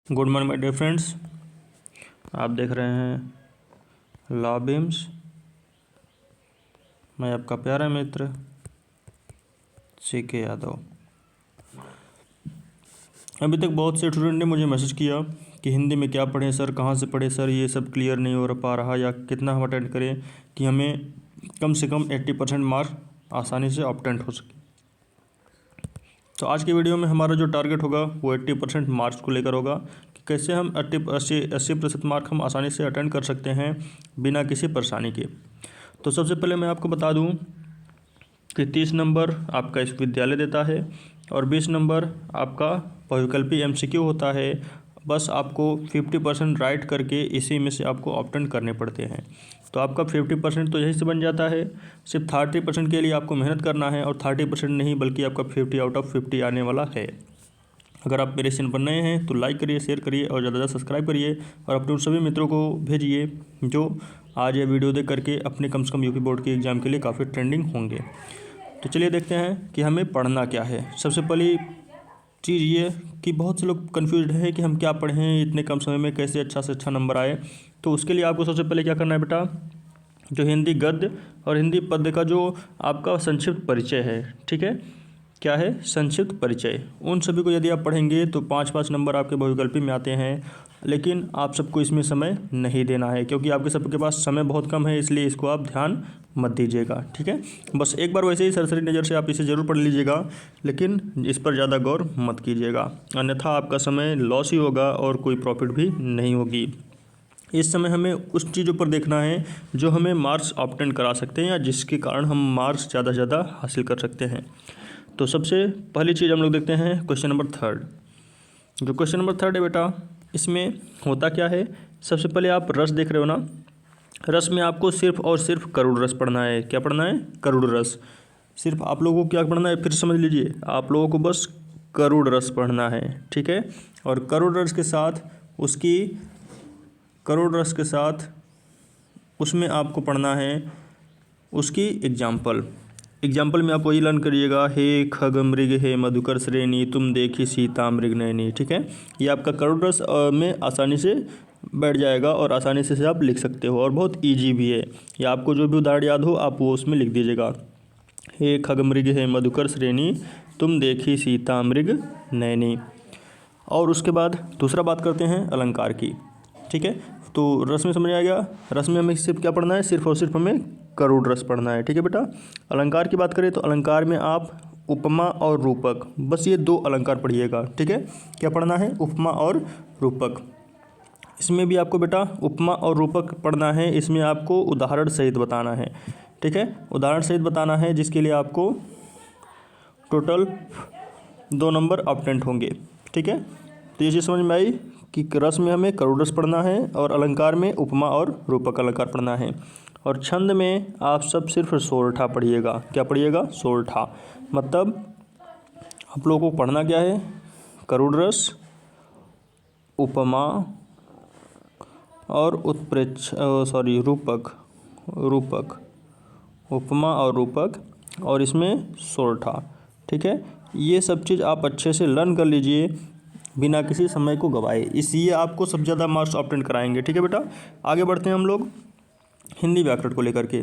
Good morning my dear friends. आप देख रहे हैं लॉ बीम्स। मैं आपका प्यारा मित्र CK यादव। अभी तक बहुत से स्टूडेंट ने मुझे मैसेज किया कि हिंदी में क्या पढ़ें सर, कहाँ से पढ़ें सर, ये सब क्लियर नहीं हो पा रहा, या कितना हम अटेंड करें कि हमें कम से कम 80% मार्क्स आसानी से ऑब्टेन हो सके। तो आज की वीडियो में हमारा जो टारगेट होगा वो 80% मार्क्स को लेकर होगा कि कैसे हम 80% मार्क हम आसानी से अटेंड कर सकते हैं बिना किसी परेशानी के। तो सबसे पहले मैं आपको बता दूं कि 30 नंबर आपका इस विद्यालय देता है और 20 नंबर आपका बहुविकल्पी MCQ होता है। बस आपको 50% राइट करके इसी में से आपको ऑप्टेन करने पड़ते हैं। तो आपका 50% तो यहीं से बन जाता है। सिर्फ 30% के लिए आपको मेहनत करना है और 30% नहीं बल्कि आपका 50 आउट ऑफ 50 आने वाला है। अगर आप मेरे चैनल पर नए हैं तो लाइक करिए, शेयर करिए और ज़्यादा से सब्सक्राइब करिए और अपने उन सभी मित्रों को भेजिए जो आज ये वीडियो देख करके अपने कम से कम यूपी बोर्ड के एग्ज़ाम के लिए काफ़ी ट्रेंडिंग होंगे। तो चलिए देखते हैं कि हमें पढ़ना क्या है। सबसे पहली चीज़ ये कि बहुत से लोग कन्फ्यूज्ड है कि हम क्या पढ़ें, इतने कम समय में कैसे अच्छा से अच्छा नंबर आए। तो उसके लिए आपको सबसे पहले क्या करना है बेटा, जो हिंदी गद्य और हिंदी पद्य का जो आपका संक्षिप्त परिचय है, ठीक है, क्या है संक्षिप्त परिचय, उन सभी को यदि आप पढ़ेंगे तो 5-5 नंबर आपके बहुविकल्पी में आते हैं। लेकिन आप सबको इसमें समय नहीं देना है क्योंकि आपके सबके पास समय बहुत कम है, इसलिए इसको आप ध्यान मत दीजिएगा, ठीक है। बस एक बार वैसे ही सरसरी नज़र से आप इसे ज़रूर पढ़ लीजिएगा, लेकिन इस पर ज़्यादा गौर मत कीजिएगा, अन्यथा आपका समय लॉस ही होगा और कोई प्रॉफिट भी नहीं होगी। इस समय हमें उस चीज़ों पर देखना है जो हमें मार्क्स ऑब्टेन करा सकते हैं या जिसके कारण हम मार्क्स ज़्यादा से ज़्यादा हासिल कर सकते हैं। तो सबसे पहली चीज़ हम लोग देखते हैं क्वेश्चन नंबर 3। जो क्वेश्चन नंबर 3 है बेटा, इसमें होता क्या है, सबसे पहले आप रस देख रहे हो ना, रस में आपको सिर्फ और सिर्फ करुड़ रस पढ़ना है। क्या पढ़ना है? करुड़ रस। सिर्फ आप लोगों को क्या पढ़ना है, फिर समझ लीजिए, आप लोगों को बस करुड़ रस पढ़ना है, ठीक है। और करुड़ रस के साथ उसमें आपको पढ़ना है उसकी एग्जाम्पल में आप वही लर्न करिएगा, हे खग मृग हे मधुकर श्रेणी तुम देखी सीता मृग नयनी, ठीक है। ये आपका करुड़ रस में आसानी से बैठ जाएगा और आसानी से आप लिख सकते हो और बहुत इजी भी है। या आपको जो भी उदाहरण याद हो आप वो उसमें लिख दीजिएगा, हे खग मृग हे मधुकर श्रेणी तुम देखी सीता मृग नयनी। और उसके बाद दूसरा बात करते हैं अलंकार की, ठीक है। तो रस में समझ आ गया, रस में हमें सिर्फ क्या पढ़ना है, सिर्फ और सिर्फ हमें करुड़ रस पढ़ना है, ठीक है बेटा। अलंकार की बात करें तो अलंकार में आप उपमा और रूपक, बस ये 2 अलंकार पढ़िएगा, ठीक है। क्या पढ़ना है? उपमा और रूपक। इसमें भी आपको बेटा उपमा और रूपक पढ़ना है, इसमें आपको उदाहरण सहित बताना है, ठीक है। उदाहरण सहित बताना है जिसके लिए आपको टोटल 2 नंबर ऑब्टेंट होंगे, ठीक है। तो ये चीज़ समझ में आई कि रस में हमें करुड़ रस पढ़ना है और अलंकार में उपमा और रूपक अलंकार पढ़ना है। और छंद में आप सब सिर्फ सोरठा पढ़िएगा। क्या पढ़िएगा? सोरठा। मतलब आप लोगों को पढ़ना क्या है, करुड़ रस, उपमा और रूपक, उपमा और रूपक और इसमें सोरठा, ठीक है। ये सब चीज़ आप अच्छे से लर्न कर लीजिए बिना किसी समय को गवाए, इसलिए आपको सबसे ज़्यादा मार्क्स ऑब्टेन कराएंगे, ठीक है बेटा। आगे बढ़ते हैं हम लोग हिंदी व्याकरण को लेकर के।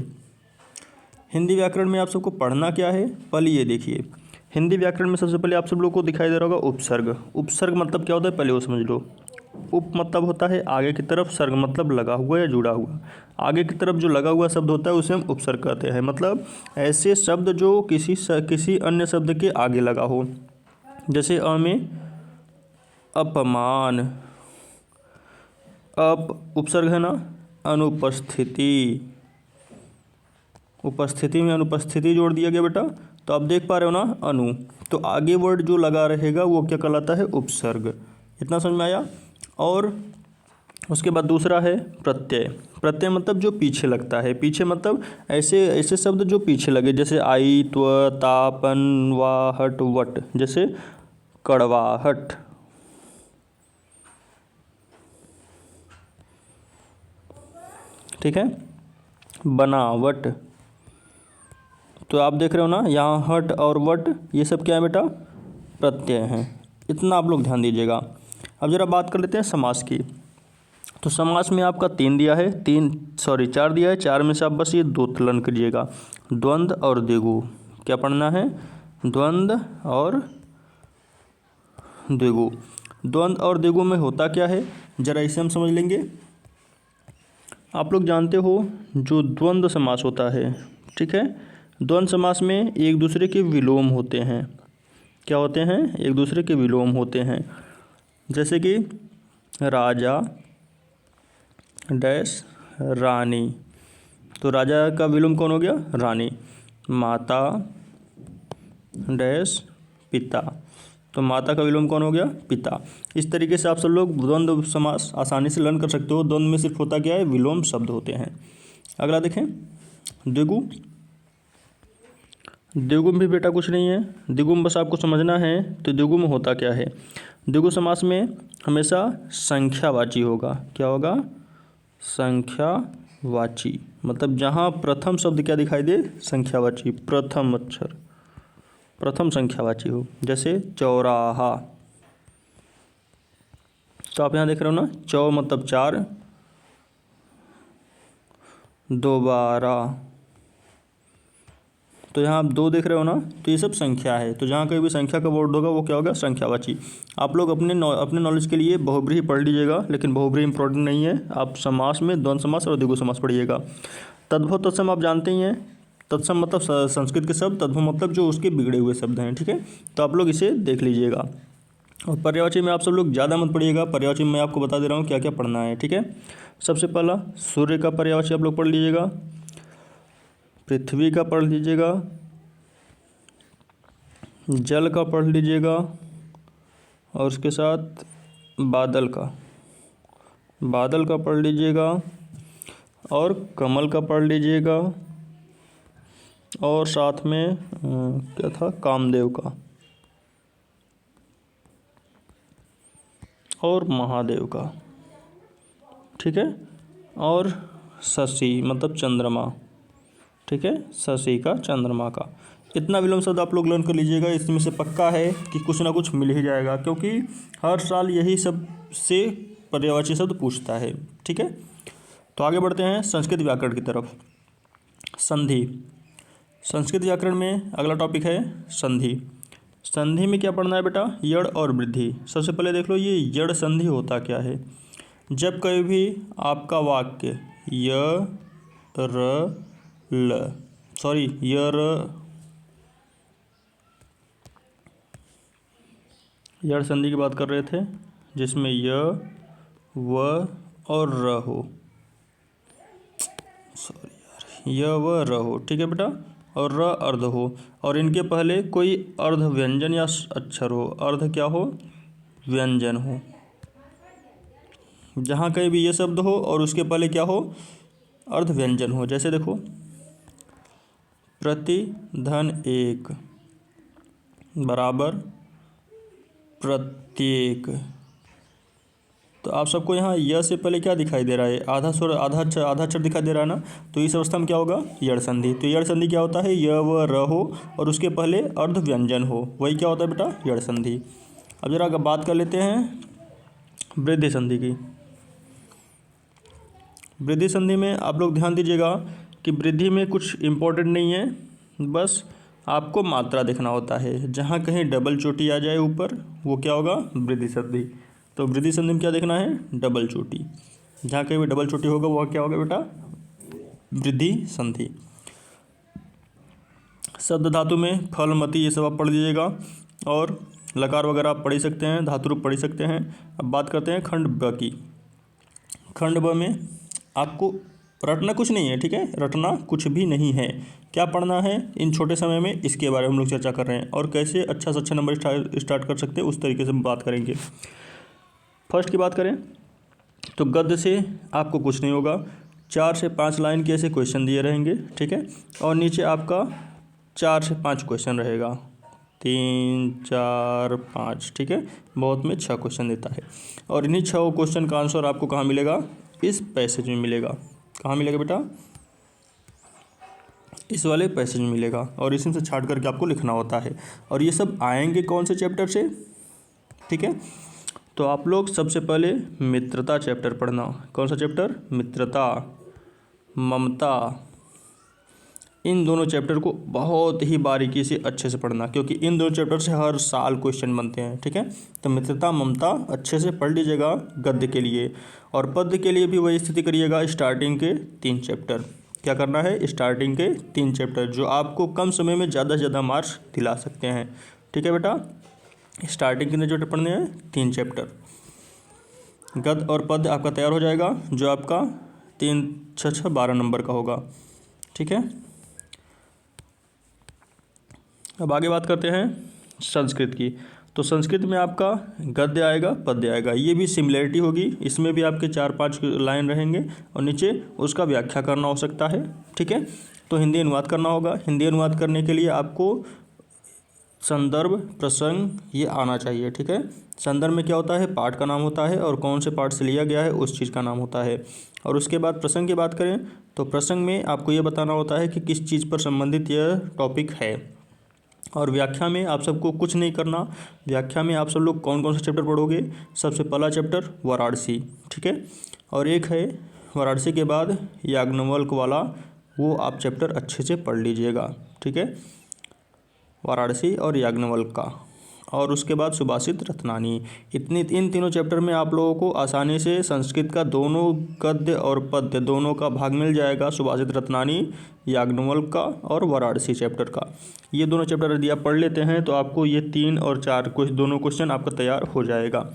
हिंदी व्याकरण में आप सबको पढ़ना क्या है, पहले ये देखिए। हिंदी व्याकरण में सबसे पहले आप सब लोग को दिखाई दे रहा होगा उपसर्ग। उपसर्ग मतलब क्या होता है, पहले वो समझ लो। उप मतलब होता है आगे की तरफ, सर्ग मतलब लगा हुआ या जुड़ा हुआ। आगे की तरफ जो लगा हुआ शब्द होता है उसे हम उपसर्ग कहते हैं। मतलब ऐसे शब्द जो किसी अन्य शब्द के आगे लगा हो। जैसे अ में अपमान, उपसर्ग है ना, अनुपस्थिति, उपस्थिति में अनुपस्थिति जोड़ दिया गया बेटा। तो आप देख पा रहे हो ना, अनु, तो आगे वर्ड जो लगा रहेगा वो क्या कहलाता है, उपसर्ग। इतना समझ में आया। और उसके बाद दूसरा है प्रत्यय। प्रत्यय मतलब जो पीछे लगता है, पीछे मतलब ऐसे शब्द जो पीछे लगे, जैसे आई, त्व, ता, पन, वा, हट, वट। जैसे कड़वाहट, ठीक है, बनावट। तो आप देख रहे हो ना, यहाँ हट और वट ये सब क्या है बेटा, प्रत्यय हैं। इतना आप लोग ध्यान दीजिएगा। अब जरा बात कर लेते हैं समास की। तो समास में आपका 3 दिया है, 4 दिया है, 4 में से आप बस ये 2 तुलन करिएगा, द्वंद्व और द्विगु। क्या पढ़ना है? द्वंद्व और द्विगु। द्वंद्व और द्विगु में होता क्या है, जरा इसे हम समझ लेंगे। आप लोग जानते हो जो द्वंद्व समास होता है, ठीक है, द्वंद्व समास में एक दूसरे के विलोम होते हैं। क्या होते हैं? एक दूसरे के विलोम होते हैं। जैसे कि राजा डैश रानी, तो राजा का विलोम कौन हो गया? रानी। माता डैश पिता, तो माता का विलोम कौन हो गया? पिता। इस तरीके से आप सब लोग द्वंद्व समास आसानी से लर्न कर सकते हो। द्वंद्व में सिर्फ होता क्या है? विलोम शब्द होते हैं। अगला देखें, द्विगु। द्विगु में भी बेटा कुछ नहीं है, द्विगु में बस आपको समझना है। तो द्विगु में होता क्या है? द्विगु समास में हमेशा संख्यावाची होगा। क्या होगा? संख्यावाची, मतलब जहाँ प्रथम शब्द क्या दिखाई दे? संख्यावाची, प्रथम अक्षर, प्रथम संख्यावाची हो। जैसे चौराहा, तो आप यहाँ देख रहे हो ना, चौ मतलब 4, दोबारा, तो यहाँ आप 2 देख रहे हो ना, तो ये सब संख्या है। तो जहाँ कहीं भी संख्या का वर्ड होगा वो क्या होगा? संख्यावाची। आप लोग अपने नॉलेज के लिए बहुब्रीहि पढ़ लीजिएगा, लेकिन बहुब्रीहि इंपॉर्टेंट नहीं है। आप समास में द्वंद्व समास और द्विगु समास पढ़िएगा। तद्भव तत्सम आप जानते ही हैं। तत्सम मतलब संस्कृत के शब्द, तद्भव मतलब जो उसके बिगड़े हुए शब्द हैं, ठीक है। तो आप लोग इसे देख लीजिएगा। और पर्यायवाची में आप सब लोग ज़्यादा मत पढ़िएगा। पर्यायवाची में मैं आपको बता दे रहा हूँ क्या क्या पढ़ना है, ठीक है। सबसे पहला सूर्य का पर्यायवाची आप लोग पढ़ लीजिएगा, पृथ्वी का पढ़ लीजिएगा, जल का पढ़ लीजिएगा, और उसके साथ बादल का पढ़ लीजिएगा, और कमल का पढ़ लीजिएगा, और साथ में क्या था? कामदेव का और महादेव का, ठीक है। और शशि मतलब चंद्रमा, ठीक है, शशि का, चंद्रमा का। इतना विलोम शब्द आप लोग लर्न कर लीजिएगा। इसमें से पक्का है कि कुछ ना कुछ मिल ही जाएगा, क्योंकि हर साल यही सब से पर्यायवाची शब्द पूछता है, ठीक है। तो आगे बढ़ते हैं संस्कृत व्याकरण की तरफ। संधि। संस्कृत व्याकरण में अगला टॉपिक है संधि। संधि में क्या पढ़ना है बेटा? यड़ और वृद्धि। सबसे पहले देख लो ये यड़ संधि होता क्या है। जब कभी भी आपका वाक्य यड़ संधि की बात कर रहे थे, जिसमें य, व और र हो, य व र हो, ठीक है बेटा, और र अर्ध हो, और इनके पहले कोई अर्ध व्यंजन या अक्षर हो। अर्ध क्या हो? व्यंजन हो। जहाँ कहीं भी ये शब्द हो और उसके पहले क्या हो? अर्ध व्यंजन हो। जैसे देखो, प्रति धन एक बराबर प्रत्येक, तो आप सबको यहाँ य से पहले क्या दिखाई दे रहा है? आधा स्वर, आधा अक्षर दिखाई दे रहा है ना। तो इस अवस्था में क्या होगा? यड़ संधि। तो यड़ संधि क्या होता है? य व र हो और उसके पहले अर्ध व्यंजन हो, वही क्या होता है बेटा? यड़ संधि। अब जरा बात कर लेते हैं वृद्धि संधि की। वृद्धि संधि में आप लोग ध्यान दीजिएगा कि वृद्धि में कुछ इम्पोर्टेंट नहीं है, बस आपको मात्रा देखना होता है। जहाँ कहीं डबल चोटी आ जाए ऊपर, वो क्या होगा? वृद्धि संधि। तो वृद्धि संधि में क्या देखना है? डबल चोटी। जहाँ कहीं भी डबल चोटी होगा वह क्या होगा बेटा? वृद्धि संधि। शब्द धातु में फल, मति, ये सब आप पढ़ लीजिएगा, और लकार वगैरह आप पढ़ ही सकते हैं, धातु रूप पढ़ ही सकते हैं। अब बात करते हैं खंड ब की। खंड ब में आपको रटना कुछ नहीं है, ठीक है, रटना कुछ भी नहीं है। क्या पढ़ना है इन छोटे समय में, इसके बारे में हम लोग चर्चा कर रहे हैं, और कैसे अच्छा से अच्छा नंबर स्टार्ट कर सकते हैं उस तरीके से हम बात करेंगे। फर्स्ट की बात करें तो गद्य से आपको कुछ नहीं होगा। 4 से 5 लाइन के ऐसे क्वेश्चन दिए रहेंगे, ठीक है, और नीचे आपका 4 से 5 क्वेश्चन रहेगा, 3, 4, 5, ठीक है, बहुत में 6 क्वेश्चन देता है। और इन्हीं 6 क्वेश्चन का आंसर आपको कहाँ मिलेगा? इस पैसेज में मिलेगा। कहाँ मिलेगा बेटा? इस वाले पैसेज में मिलेगा, और इसी से छाट करके आपको लिखना होता है। और ये सब आएंगे कौन से चैप्टर से? ठीक है, तो आप लोग सबसे पहले मित्रता चैप्टर पढ़ना। कौन सा चैप्टर? मित्रता, ममता। इन दोनों चैप्टर को बहुत ही बारीकी से अच्छे से पढ़ना, क्योंकि इन दोनों चैप्टर से हर साल क्वेश्चन बनते हैं। ठीक है, तो मित्रता ममता अच्छे से पढ़ लीजिएगा गद्य के लिए। और पद्य के लिए भी वही स्थिति करिएगा, स्टार्टिंग के 3 चैप्टर। क्या करना है? स्टार्टिंग के 3 चैप्टर जो आपको कम समय में ज़्यादा से ज़्यादा मार्क्स दिला सकते हैं। ठीक है बेटा, स्टार्टिंग के चैप्टर पढ़ने हैं 3 चैप्टर। गद्य और पद्य आपका तैयार हो जाएगा, जो आपका 3 6 6 12 नंबर का होगा। ठीक है, अब आगे बात करते हैं संस्कृत की। तो संस्कृत में आपका गद्य आएगा, पद्य आएगा। ये भी सिमिलरिटी होगी, इसमें भी आपके 4-5 लाइन रहेंगे और नीचे उसका व्याख्या करना हो सकता है। ठीक है, तो हिंदी अनुवाद करना होगा। हिंदी अनुवाद करने के लिए आपको संदर्भ, प्रसंग ये आना चाहिए। ठीक है, संदर्भ में क्या होता है? पाठ का नाम होता है और कौन से पाठ से लिया गया है उस चीज़ का नाम होता है। और उसके बाद प्रसंग की बात करें तो प्रसंग में आपको ये बताना होता है कि किस चीज़ पर संबंधित यह टॉपिक है। और व्याख्या में आप सबको कुछ नहीं करना। व्याख्या में आप सब लोग कौन कौन सा चैप्टर पढ़ोगे? सबसे पहला चैप्टर वाराणसी। ठीक है, और एक है वाराणसी के बाद याज्ञवल्क्य वाला, वो आप चैप्टर अच्छे से पढ़ लीजिएगा। ठीक है, वाराणसी और याज्ञवल्क्य का। और उसके बाद सुभाषित रत्नानी। इन तीनों चैप्टर में आप लोगों को आसानी से संस्कृत का दोनों गद्य और पद्य दोनों का भाग मिल जाएगा। सुभाषित रत्नानी, याज्ञवल्क्य का और वाराणसी चैप्टर का। ये दोनों चैप्टर यदि आप पढ़ लेते हैं तो आपको ये 3 और 4 दोनों क्वेश्चन आपका तैयार हो जाएगा।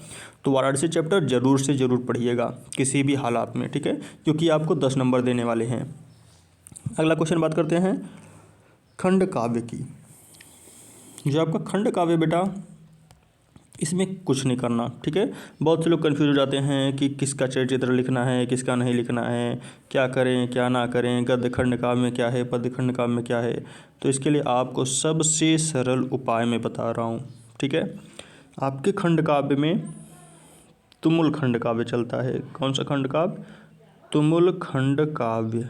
तो वाराणसी चैप्टर ज़रूर से ज़रूर पढ़िएगा किसी भी हालात में। ठीक है, क्योंकि आपको 10 नंबर देने वाले हैं। अगला क्वेश्चन बात करते हैं खंड काव्य की। जो आपका खंड काव्य बेटा, इसमें कुछ नहीं करना। ठीक है, बहुत से लोग कंफ्यूज हो जाते हैं कि किसका चरित्र लिखना है, किसका नहीं लिखना है, क्या करें क्या ना करें, गद्य खंड काव्य में क्या है, पद्य खंड काव्य में क्या है। तो इसके लिए आपको सबसे सरल उपाय मैं बता रहा हूँ। ठीक है, आपके खंड काव्य में तुमुल खंड काव्य चलता है। कौन सा खंड काव्य? तुमुल खंड काव्य।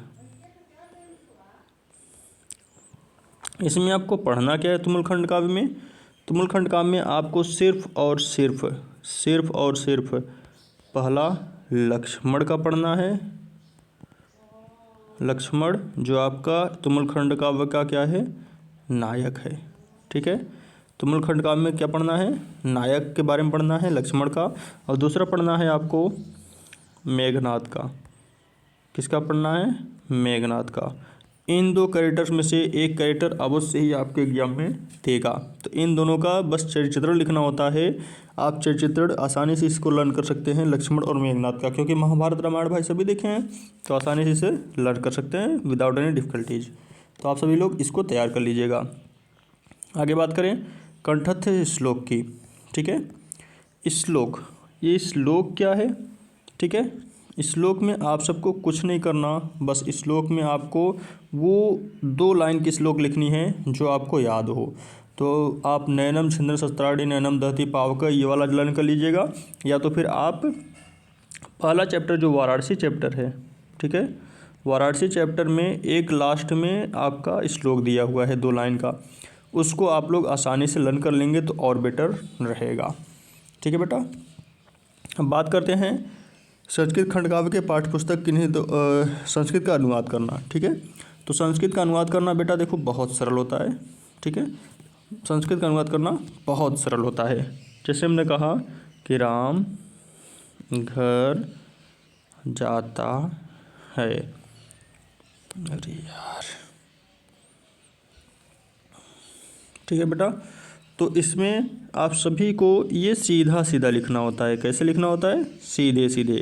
इसमें आपको पढ़ना क्या है? तुमुल खंड काव्य में, तुमुल खंड काव्य में आपको सिर्फ और सिर्फ पहला लक्ष्मण का पढ़ना है। लक्ष्मण जो आपका तुमुल खंड काव्य का क्या है? नायक है। ठीक है, तुमुल खंड काव्य में क्या पढ़ना है? नायक के बारे में पढ़ना है, लक्ष्मण का। और दूसरा पढ़ना है आपको मेघनाद का। किसका पढ़ना है? मेघनाद का। इन 2 कैरेक्टर्स में से एक कैरेक्टर अवश्य ही आपके एग्जाम में देगा। तो इन दोनों का बस चरित्र लिखना होता है। आप चरित्र आसानी से इसको लर्न कर सकते हैं, लक्ष्मण और मेघनाद का, क्योंकि महाभारत रामायण भाई सभी देखे हैं, तो आसानी से इसे लर्न कर सकते हैं विदाउट एनी डिफ़िकल्टीज। तो आप सभी लोग इसको तैयार कर लीजिएगा। आगे बात करें कंठस्थ श्लोक की। ठीक है, श्लोक, ये श्लोक क्या है? ठीक है, श्लोक में आप सबको कुछ नहीं करना, बस श्लोक में आपको वो 2 लाइन की श्लोक लिखनी है जो आपको याद हो। तो आप नैनम छिंद्र शस्त्राणी नैनम दहती पावक ये वाला लर्न कर लीजिएगा, या तो फिर आप पहला चैप्टर जो वाराणसी चैप्टर है, ठीक है, वाराणसी चैप्टर में एक लास्ट में आपका श्लोक दिया हुआ है 2 लाइन का, उसको आप लोग आसानी से लर्न कर लेंगे तो और बेटर रहेगा। ठीक है बेटा, अब बात करते हैं संस्कृत खंड काव्य के पाठ्य पुस्तक किन्हीं संस्कृत का अनुवाद करना। ठीक है, तो संस्कृत का अनुवाद करना बेटा देखो बहुत सरल होता है। ठीक है, संस्कृत का अनुवाद करना बहुत सरल होता है। जैसे हमने कहा कि राम घर जाता है। अरे यार, ठीक है बेटा, तो इसमें आप सभी को ये सीधा सीधा लिखना होता है। कैसे लिखना होता है? सीधे सीधे।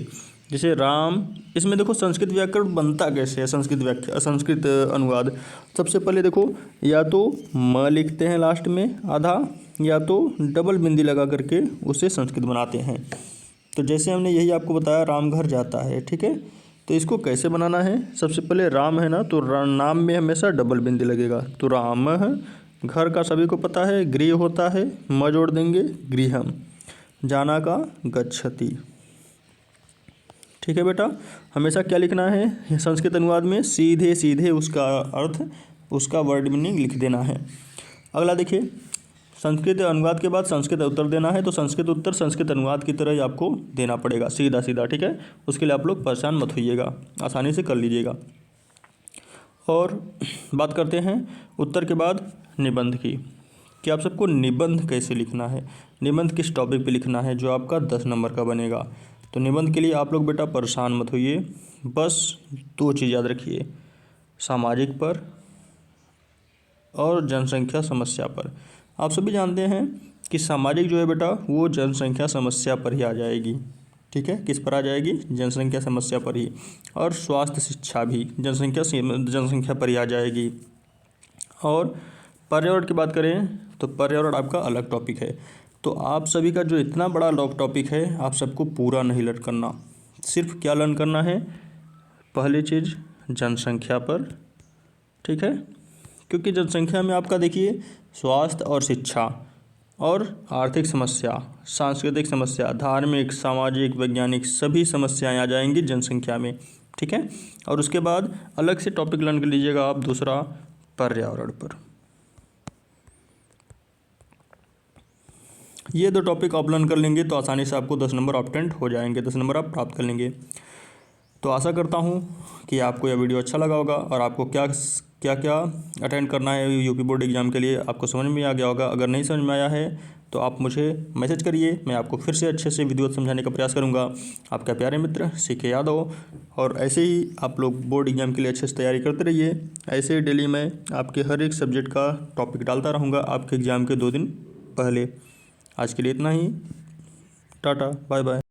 जैसे राम, इसमें देखो संस्कृत व्याकरण बनता कैसे है, संस्कृत अनुवाद। सबसे पहले देखो, या तो म लिखते हैं लास्ट में आधा, या तो डबल बिंदी लगा करके उसे संस्कृत बनाते हैं। तो जैसे हमने यही आपको बताया, राम घर जाता है। ठीक है, तो इसको कैसे बनाना है? सबसे पहले राम है ना, तो नाम में हमेशा डबल बिंदी लगेगा। तो राम है, घर का सभी को पता है गृह होता है, म जोड़ देंगे गृहम, जाना का गच्छति। ठीक है बेटा, हमेशा क्या लिखना है संस्कृत अनुवाद में? सीधे सीधे उसका अर्थ, उसका वर्ड मीनिंग लिख देना है। अगला देखिए, संस्कृत अनुवाद के बाद संस्कृत उत्तर देना है, तो संस्कृत उत्तर संस्कृत अनुवाद की तरह ही आपको देना पड़ेगा, सीधा सीधा, ठीक है। उसके लिए आप लोग परेशान मत होइएगा, आसानी से कर लीजिएगा। और बात करते हैं उत्तर के बाद निबंध की, कि आप सबको निबंध कैसे लिखना है, निबंध किस टॉपिक पे लिखना है जो आपका 10 नंबर का बनेगा। तो निबंध के लिए आप लोग बेटा परेशान मत होइए, बस 2 चीज़ याद रखिए, सामाजिक पर और जनसंख्या समस्या पर। आप सभी जानते हैं कि सामाजिक जो है बेटा वो जनसंख्या समस्या पर ही आ जाएगी, ठीक है। किस पर आ जाएगी? जनसंख्या समस्या पर ही। और स्वास्थ्य शिक्षा भी जनसंख्या पर ही आ जाएगी। और पर्यावरण की बात करें तो पर्यावरण आपका अलग टॉपिक है। तो आप सभी का जो इतना बड़ा लॉन्ग टॉपिक है, आप सबको पूरा नहीं लर्न करना, सिर्फ क्या लर्न करना है, पहली चीज़ जनसंख्या पर, ठीक है। क्योंकि जनसंख्या में आपका देखिए स्वास्थ्य और शिक्षा और आर्थिक समस्या, सांस्कृतिक समस्या, धार्मिक, सामाजिक, वैज्ञानिक सभी समस्याएं आ जाएंगी जनसंख्या में, ठीक है। और उसके बाद अलग से टॉपिक लर्न कर लीजिएगा आप दूसरा पर्यावरण पर। ये 2 टॉपिक आप लर्न कर लेंगे तो आसानी से आपको 10 नंबर ऑब्टेंड हो जाएंगे, 10 नंबर आप प्राप्त कर लेंगे। तो आशा करता हूँ कि आपको यह वीडियो अच्छा लगा होगा और आपको क्या क्या अटेंड करना है यूपी बोर्ड एग्ज़ाम के लिए आपको समझ में आ गया होगा। अगर नहीं समझ में आया है तो आप मुझे मैसेज करिए, मैं आपको फिर से अच्छे से वीडियो समझाने का प्रयास करूँगा। आपका प्यारे मित्र सीके यादव। और ऐसे ही आप लोग बोर्ड एग्ज़ाम के लिए अच्छे से तैयारी करते रहिए। ऐसे ही डेली मैं आपके हर एक सब्जेक्ट का टॉपिक डालता रहूँगा आपके एग्ज़ाम के 2 दिन पहले। आज के लिए इतना ही, टाटा बाय बाय।